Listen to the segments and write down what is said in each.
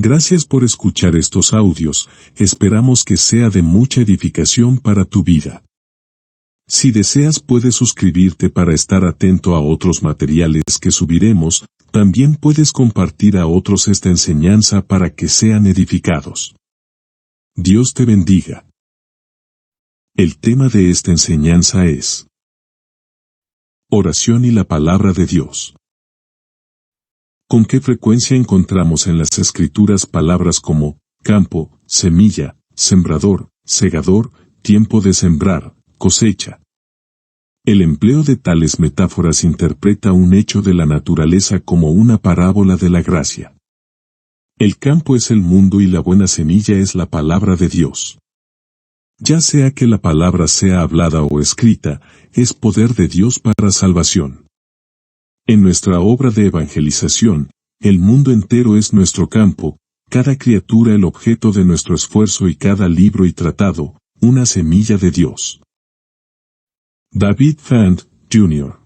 Gracias por escuchar estos audios, esperamos que sea de mucha edificación para tu vida. Si deseas puedes suscribirte para estar atento a otros materiales que subiremos, también puedes compartir a otros esta enseñanza para que sean edificados. Dios te bendiga. El tema de esta enseñanza es oración y la palabra de Dios. ¿Con qué frecuencia encontramos en las Escrituras palabras como campo, semilla, sembrador, segador, tiempo de sembrar, cosecha? El empleo de tales metáforas interpreta un hecho de la naturaleza como una parábola de la gracia. El campo es el mundo y la buena semilla es la palabra de Dios. Ya sea que la palabra sea hablada o escrita, es poder de Dios para salvación. En nuestra obra de evangelización, el mundo entero es nuestro campo, cada criatura el objeto de nuestro esfuerzo y cada libro y tratado, una semilla de Dios. David Fand, Jr.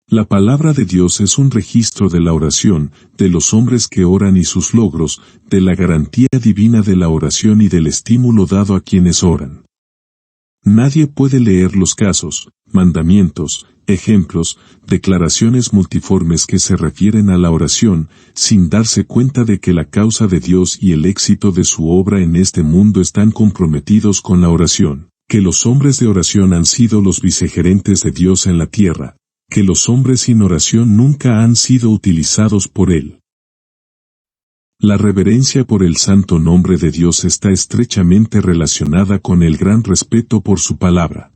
La palabra de Dios es un registro de la oración, de los hombres que oran y sus logros, de la garantía divina de la oración y del estímulo dado a quienes oran. Nadie puede leer los casos, mandamientos, ejemplos, declaraciones multiformes que se refieren a la oración, sin darse cuenta de que la causa de Dios y el éxito de su obra en este mundo están comprometidos con la oración, que los hombres de oración han sido los vicegerentes de Dios en la tierra, que los hombres sin oración nunca han sido utilizados por Él. La reverencia por el santo nombre de Dios está estrechamente relacionada con el gran respeto por su palabra.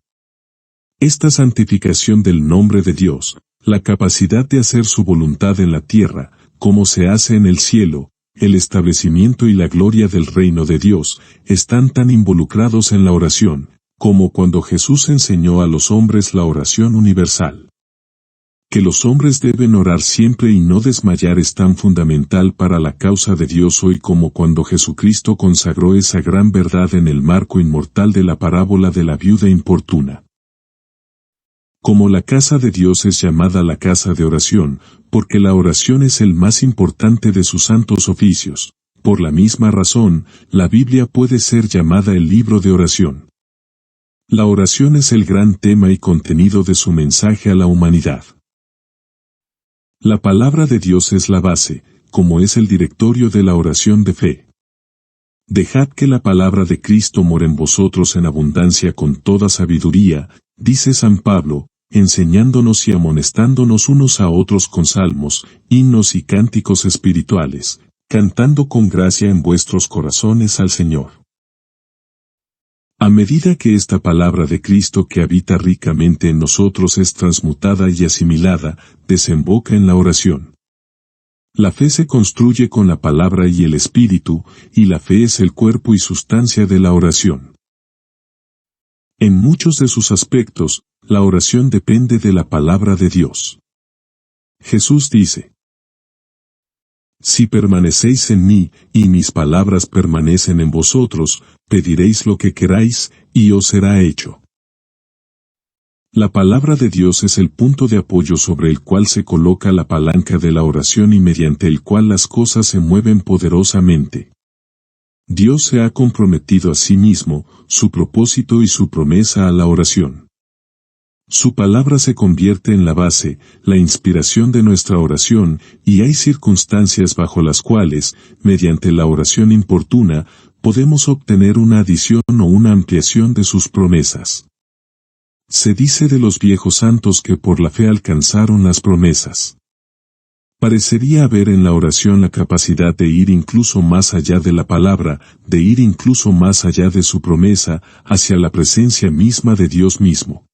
Esta santificación del nombre de Dios, la capacidad de hacer su voluntad en la tierra, como se hace en el cielo, el establecimiento y la gloria del reino de Dios, están tan involucrados en la oración, como cuando Jesús enseñó a los hombres la oración universal. Que los hombres deben orar siempre y no desmayar es tan fundamental para la causa de Dios hoy como cuando Jesucristo consagró esa gran verdad en el marco inmortal de la parábola de la viuda importuna. Como la casa de Dios es llamada la casa de oración, porque la oración es el más importante de sus santos oficios, por la misma razón, la Biblia puede ser llamada el libro de oración. La oración es el gran tema y contenido de su mensaje a la humanidad. La palabra de Dios es la base, como es el directorio de la oración de fe. Dejad que la palabra de Cristo more en vosotros en abundancia con toda sabiduría, dice San Pablo, enseñándonos y amonestándonos unos a otros con salmos, himnos y cánticos espirituales, cantando con gracia en vuestros corazones al Señor. A medida que esta palabra de Cristo que habita ricamente en nosotros es transmutada y asimilada, desemboca en la oración. La fe se construye con la palabra y el espíritu, y la fe es el cuerpo y sustancia de la oración. En muchos de sus aspectos, la oración depende de la palabra de Dios. Jesús dice: Si permanecéis en mí, y mis palabras permanecen en vosotros, pediréis lo que queráis, y os será hecho. La palabra de Dios es el punto de apoyo sobre el cual se coloca la palanca de la oración y mediante el cual las cosas se mueven poderosamente. Dios se ha comprometido a sí mismo, su propósito y su promesa a la oración. Su palabra se convierte en la base, la inspiración de nuestra oración, y hay circunstancias bajo las cuales, mediante la oración importuna, podemos obtener una adición o una ampliación de sus promesas. Se dice de los viejos santos que por la fe alcanzaron las promesas. Parecería haber en la oración la capacidad de ir incluso más allá de la palabra, de ir incluso más allá de su promesa, hacia la presencia misma de Dios mismo.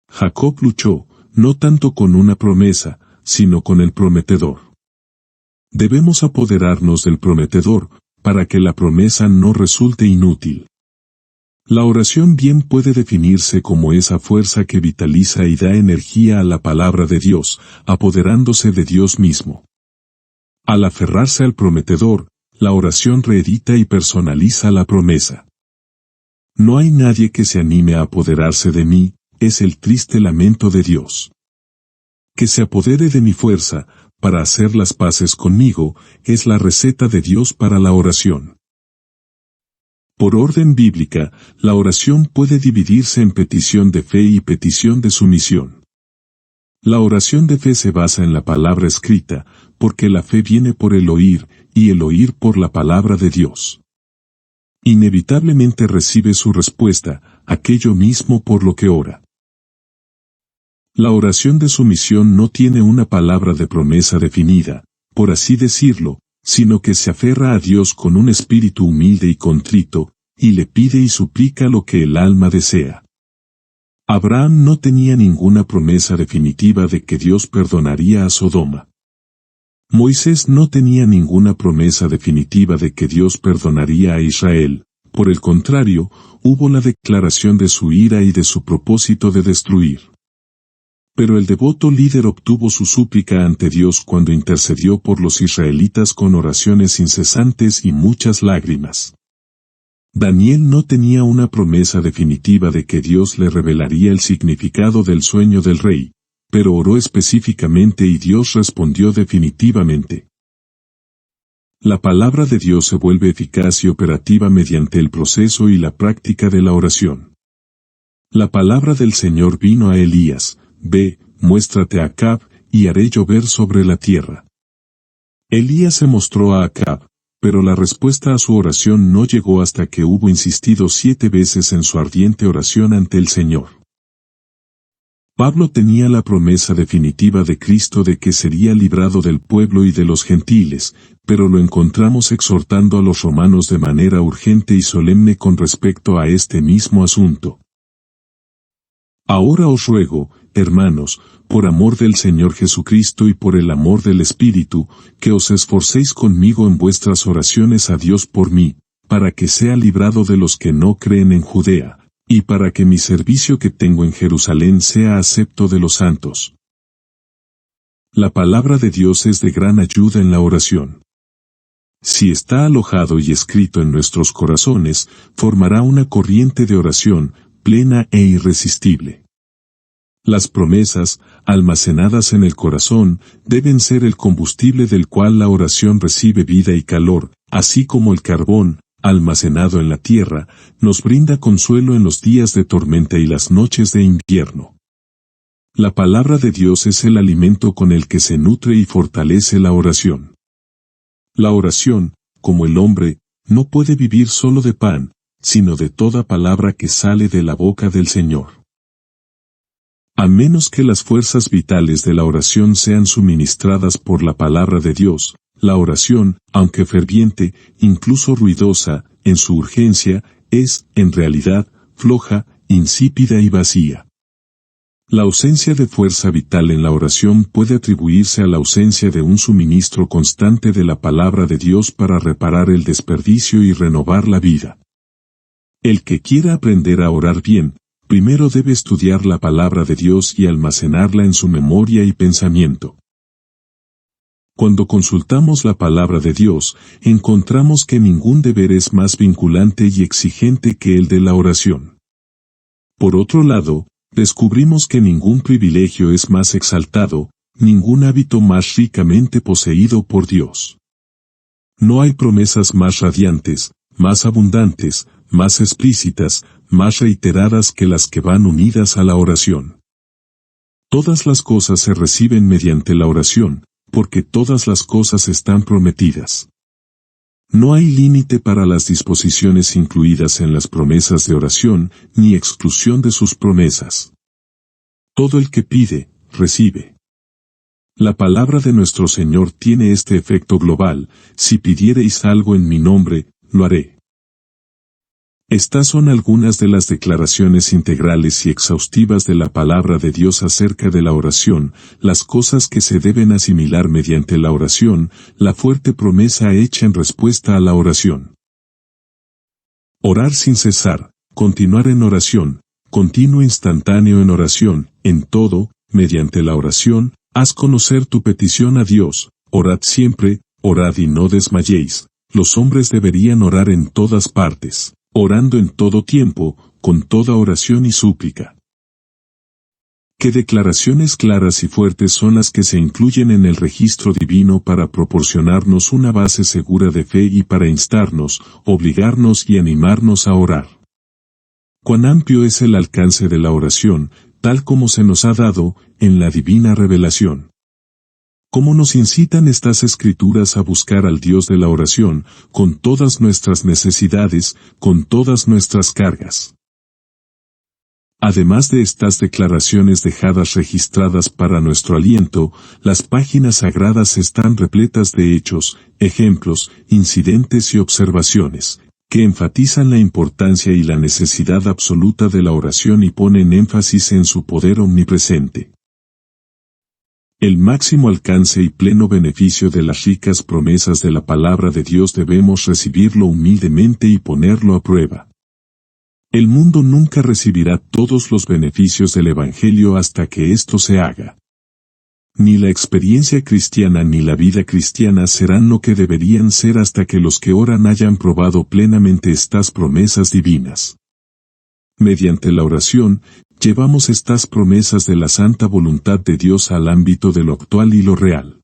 Jacob luchó, no tanto con una promesa, sino con el prometedor. Debemos apoderarnos del prometedor, para que la promesa no resulte inútil. La oración bien puede definirse como esa fuerza que vitaliza y da energía a la palabra de Dios, apoderándose de Dios mismo. Al aferrarse al prometedor, la oración reedita y personaliza la promesa. No hay nadie que se anime a apoderarse de mí, es el triste lamento de Dios. Que se apodere de mi fuerza, para hacer las paces conmigo, es la receta de Dios para la oración. Por orden bíblica, la oración puede dividirse en petición de fe y petición de sumisión. La oración de fe se basa en la palabra escrita, porque la fe viene por el oír, y el oír por la palabra de Dios. Inevitablemente recibe su respuesta, aquello mismo por lo que ora. La oración de sumisión no tiene una palabra de promesa definida, por así decirlo, sino que se aferra a Dios con un espíritu humilde y contrito, y le pide y suplica lo que el alma desea. Abraham no tenía ninguna promesa definitiva de que Dios perdonaría a Sodoma. Moisés no tenía ninguna promesa definitiva de que Dios perdonaría a Israel, por el contrario, hubo la declaración de su ira y de su propósito de destruir. Pero el devoto líder obtuvo su súplica ante Dios cuando intercedió por los israelitas con oraciones incesantes y muchas lágrimas. Daniel no tenía una promesa definitiva de que Dios le revelaría el significado del sueño del rey, pero oró específicamente y Dios respondió definitivamente. La palabra de Dios se vuelve eficaz y operativa mediante el proceso y la práctica de la oración. La palabra del Señor vino a Elías: «Ve, muéstrate a Acab, y haré llover sobre la tierra». Elías se mostró a Acab, pero la respuesta a su oración no llegó hasta que hubo insistido 7 veces en su ardiente oración ante el Señor. Pablo tenía la promesa definitiva de Cristo de que sería librado del pueblo y de los gentiles, pero lo encontramos exhortando a los romanos de manera urgente y solemne con respecto a este mismo asunto. Ahora os ruego, hermanos, por amor del Señor Jesucristo y por el amor del Espíritu, que os esforcéis conmigo en vuestras oraciones a Dios por mí, para que sea librado de los que no creen en Judea, y para que mi servicio que tengo en Jerusalén sea acepto de los santos. La palabra de Dios es de gran ayuda en la oración. Si está alojado y escrito en nuestros corazones, formará una corriente de oración, plena e irresistible. Las promesas, almacenadas en el corazón, deben ser el combustible del cual la oración recibe vida y calor, así como el carbón, almacenado en la tierra, nos brinda consuelo en los días de tormenta y las noches de invierno. La palabra de Dios es el alimento con el que se nutre y fortalece la oración. La oración, como el hombre, no puede vivir solo de pan, sino de toda palabra que sale de la boca del Señor. A menos que las fuerzas vitales de la oración sean suministradas por la palabra de Dios, la oración, aunque ferviente, incluso ruidosa, en su urgencia, es, en realidad, floja, insípida y vacía. La ausencia de fuerza vital en la oración puede atribuirse a la ausencia de un suministro constante de la palabra de Dios para reparar el desperdicio y renovar la vida. El que quiera aprender a orar bien, primero debe estudiar la palabra de Dios y almacenarla en su memoria y pensamiento. Cuando consultamos la palabra de Dios, encontramos que ningún deber es más vinculante y exigente que el de la oración. Por otro lado, descubrimos que ningún privilegio es más exaltado, ningún hábito más ricamente poseído por Dios. No hay promesas más radiantes, más abundantes, más explícitas, más reiteradas que las que van unidas a la oración. Todas las cosas se reciben mediante la oración, porque todas las cosas están prometidas. No hay límite para las disposiciones incluidas en las promesas de oración, ni exclusión de sus promesas. Todo el que pide, recibe. La palabra de nuestro Señor tiene este efecto global: si pidiereis algo en mi nombre, lo haré. Estas son algunas de las declaraciones integrales y exhaustivas de la palabra de Dios acerca de la oración, las cosas que se deben asimilar mediante la oración, la fuerte promesa hecha en respuesta a la oración. Orar sin cesar, continuar en oración, continuo instantáneo en oración, en todo, mediante la oración, haz conocer tu petición a Dios, orad siempre, orad y no desmayéis. Los hombres deberían orar en todas partes, orando en todo tiempo, con toda oración y súplica. ¿Qué declaraciones claras y fuertes son las que se incluyen en el registro divino para proporcionarnos una base segura de fe y para instarnos, obligarnos y animarnos a orar? Cuán amplio es el alcance de la oración, tal como se nos ha dado en la divina revelación. ¿Cómo nos incitan estas escrituras a buscar al Dios de la oración, con todas nuestras necesidades, con todas nuestras cargas? Además de estas declaraciones dejadas registradas para nuestro aliento, las páginas sagradas están repletas de hechos, ejemplos, incidentes y observaciones, que enfatizan la importancia y la necesidad absoluta de la oración y ponen énfasis en su poder omnipresente. El máximo alcance y pleno beneficio de las ricas promesas de la palabra de Dios debemos recibirlo humildemente y ponerlo a prueba. El mundo nunca recibirá todos los beneficios del Evangelio hasta que esto se haga. Ni la experiencia cristiana ni la vida cristiana serán lo que deberían ser hasta que los que oran hayan probado plenamente estas promesas divinas. Mediante la oración, llevamos estas promesas de la santa voluntad de Dios al ámbito de lo actual y lo real.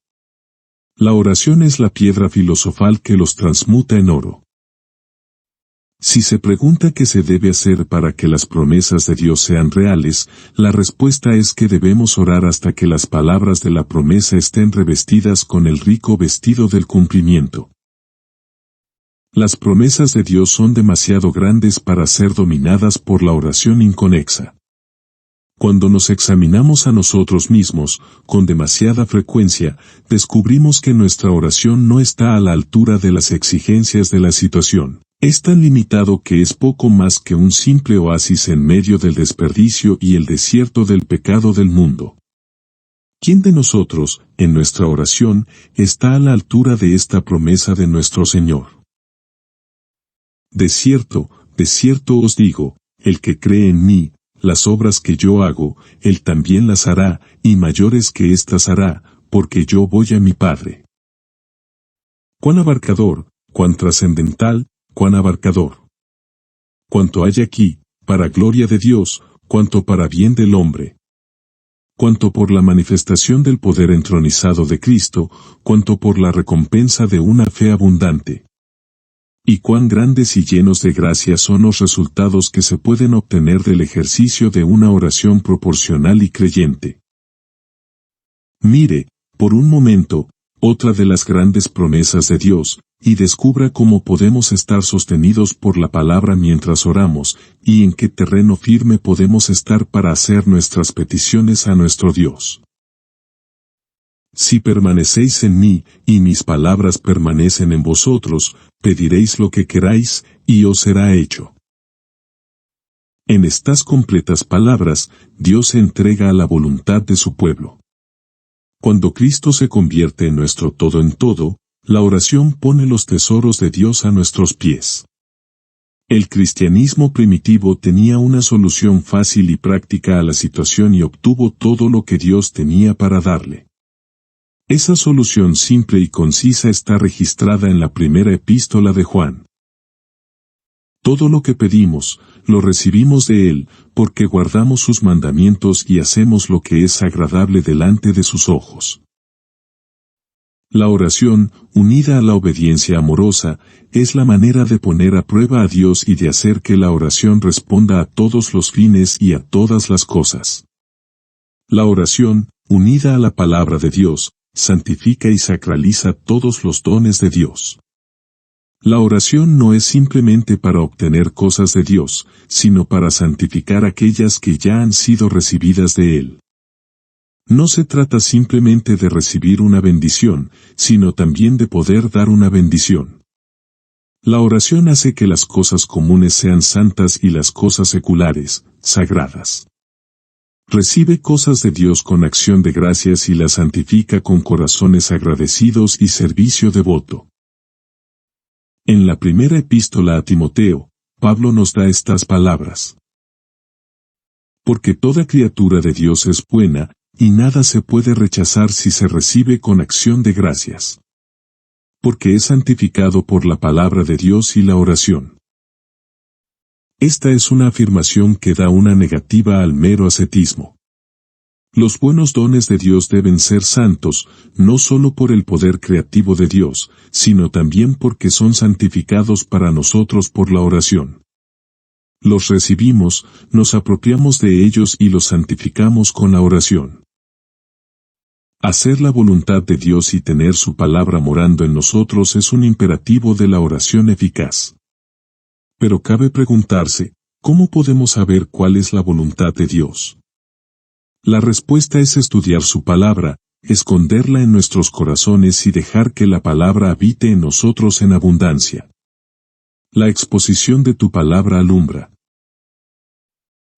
La oración es la piedra filosofal que los transmuta en oro. Si se pregunta qué se debe hacer para que las promesas de Dios sean reales, la respuesta es que debemos orar hasta que las palabras de la promesa estén revestidas con el rico vestido del cumplimiento. Las promesas de Dios son demasiado grandes para ser dominadas por la oración inconexa. Cuando nos examinamos a nosotros mismos, con demasiada frecuencia, descubrimos que nuestra oración no está a la altura de las exigencias de la situación. Es tan limitado que es poco más que un simple oasis en medio del desperdicio y el desierto del pecado del mundo. ¿Quién de nosotros, en nuestra oración, está a la altura de esta promesa de nuestro Señor? De cierto os digo, el que cree en mí, las obras que yo hago, él también las hará, y mayores que éstas hará, porque yo voy a mi Padre. Cuán abarcador, cuán trascendental, cuán abarcador. Cuanto hay aquí, para gloria de Dios, cuanto para bien del hombre. Cuanto por la manifestación del poder entronizado de Cristo, cuanto por la recompensa de una fe abundante. Y cuán grandes y llenos de gracia son los resultados que se pueden obtener del ejercicio de una oración proporcional y creyente. Mire, por un momento, otra de las grandes promesas de Dios, y descubra cómo podemos estar sostenidos por la palabra mientras oramos, y en qué terreno firme podemos estar para hacer nuestras peticiones a nuestro Dios. Si permanecéis en mí, y mis palabras permanecen en vosotros, pediréis lo que queráis, y os será hecho. En estas completas palabras, Dios se entrega a la voluntad de su pueblo. Cuando Cristo se convierte en nuestro todo en todo, la oración pone los tesoros de Dios a nuestros pies. El cristianismo primitivo tenía una solución fácil y práctica a la situación y obtuvo todo lo que Dios tenía para darle. Esa solución simple y concisa está registrada en la primera epístola de Juan. Todo lo que pedimos, lo recibimos de Él, porque guardamos sus mandamientos y hacemos lo que es agradable delante de sus ojos. La oración, unida a la obediencia amorosa, es la manera de poner a prueba a Dios y de hacer que la oración responda a todos los fines y a todas las cosas. La oración, unida a la palabra de Dios, santifica y sacraliza todos los dones de Dios. La oración no es simplemente para obtener cosas de Dios, sino para santificar aquellas que ya han sido recibidas de Él. No se trata simplemente de recibir una bendición, sino también de poder dar una bendición. La oración hace que las cosas comunes sean santas y las cosas seculares, sagradas. Recibe cosas de Dios con acción de gracias y las santifica con corazones agradecidos y servicio devoto. En la primera epístola a Timoteo, Pablo nos da estas palabras. Porque toda criatura de Dios es buena, y nada se puede rechazar si se recibe con acción de gracias. Porque es santificado por la palabra de Dios y la oración. Esta es una afirmación que da una negativa al mero ascetismo. Los buenos dones de Dios deben ser santos, no solo por el poder creativo de Dios, sino también porque son santificados para nosotros por la oración. Los recibimos, nos apropiamos de ellos y los santificamos con la oración. Hacer la voluntad de Dios y tener su palabra morando en nosotros es un imperativo de la oración eficaz. Pero cabe preguntarse, ¿cómo podemos saber cuál es la voluntad de Dios? La respuesta es estudiar su palabra, esconderla en nuestros corazones y dejar que la palabra habite en nosotros en abundancia. La exposición de tu palabra alumbra.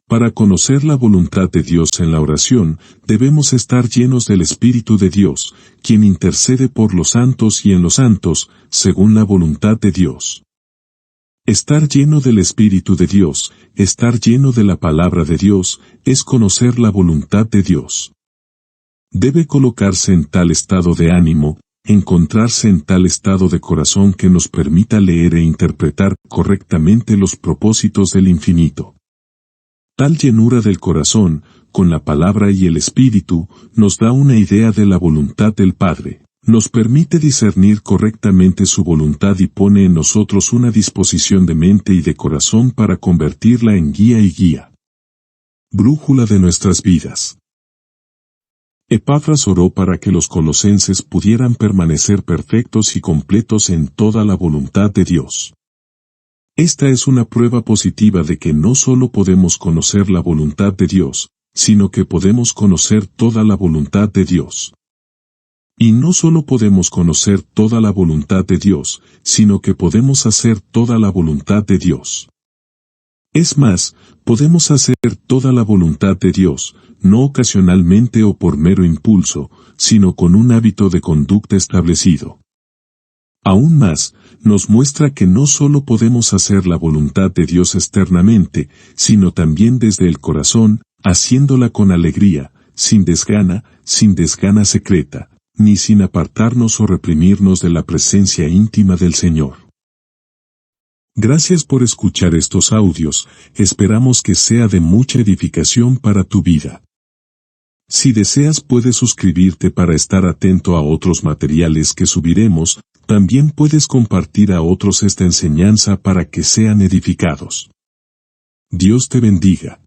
Para conocer la voluntad de Dios en la oración, debemos estar llenos del Espíritu de Dios, quien intercede por los santos y en los santos, según la voluntad de Dios. Estar lleno del Espíritu de Dios, estar lleno de la palabra de Dios, es conocer la voluntad de Dios. Debe colocarse en tal estado de ánimo, encontrarse en tal estado de corazón que nos permita leer e interpretar correctamente los propósitos del infinito. Tal llenura del corazón, con la palabra y el Espíritu, nos da una idea de la voluntad del Padre. Nos permite discernir correctamente su voluntad y pone en nosotros una disposición de mente y de corazón para convertirla en guía y guía. Brújula de nuestras vidas. Epafras oró para que los colosenses pudieran permanecer perfectos y completos en toda la voluntad de Dios. Esta es una prueba positiva de que no solo podemos conocer la voluntad de Dios, sino que podemos conocer toda la voluntad de Dios. Y no solo podemos conocer toda la voluntad de Dios, sino que podemos hacer toda la voluntad de Dios. Es más, podemos hacer toda la voluntad de Dios, no ocasionalmente o por mero impulso, sino con un hábito de conducta establecido. Aún más, nos muestra que no solo podemos hacer la voluntad de Dios externamente, sino también desde el corazón, haciéndola con alegría, sin desgana secreta, ni sin apartarnos o reprimirnos de la presencia íntima del Señor. Gracias por escuchar estos audios, esperamos que sea de mucha edificación para tu vida. Si deseas puedes suscribirte para estar atento a otros materiales que subiremos, también puedes compartir a otros esta enseñanza para que sean edificados. Dios te bendiga.